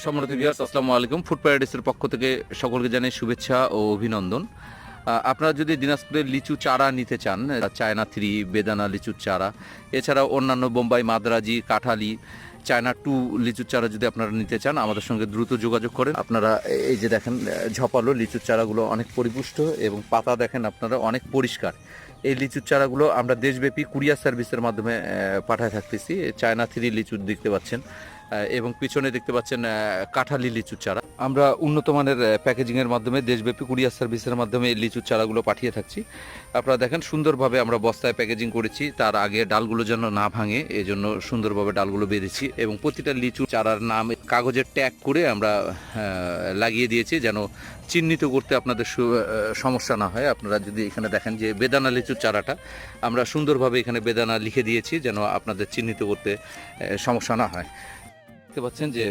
সম্মানিত ভিউয়ার্স, আসসালামু আলাইকুম। ফুড প্যারাডাইসের পক্ষ থেকে সকলকে জানাই শুভেচ্ছা ও অভিনন্দন। আপনারা যদি দিনাজপুরের লিচু চারা নিতে চান, চায়না 3, বেদানা লিচুর চারা, এছাড়াও অন্যান্য বোম্বাই মাদ্রাজি, কাঁঠালি, চায়না 2 লিচুর চারা যদি আপনারা নিতে চান, আমাদের সঙ্গে দ্রুত যোগাযোগ করেন। আপনারা এই যে দেখেন ঝপালো লিচুর চারাগুলো অনেক পরিপুষ্ট এবং পাতা দেখেন আপনারা অনেক পরিষ্কার। এই লিচুর চারাগুলো আমরা দেশব্যাপী কুরিয়ার সার্ভিসের মাধ্যমে পাঠায় থাকতেছি। চায়না 3 লিচু দেখতে পাচ্ছেন এবং পিছনে দেখতে পাচ্ছেন কাঁঠালি লিচুর চারা। আমরা উন্নত মানের প্যাকেজিংয়ের মাধ্যমে দেশব্যাপী কুরিয়ার সার্ভিসের মাধ্যমে এই লিচুর চারাগুলো পাঠিয়ে থাকছি। আপনারা দেখেন সুন্দরভাবে আমরা বস্তায় প্যাকেজিং করেছি, তার আগে ডালগুলো যেন না ভাঙে এই জন্য সুন্দরভাবে ডালগুলো বেঁধেছি এবং প্রতিটা লিচু চারার নাম কাগজের ট্যাগ করে আমরা লাগিয়ে দিয়েছি যেন চিহ্নিত করতে আপনাদের সমস্যা না হয়। আপনারা যদি এখানে দেখেন যে বেদানা লিচুর চারাটা আমরা সুন্দরভাবে এখানে বেদানা লিখে দিয়েছি যেন আপনাদের চিহ্নিত করতে সমস্যা না হয়। দেখতে পাচ্ছেন যে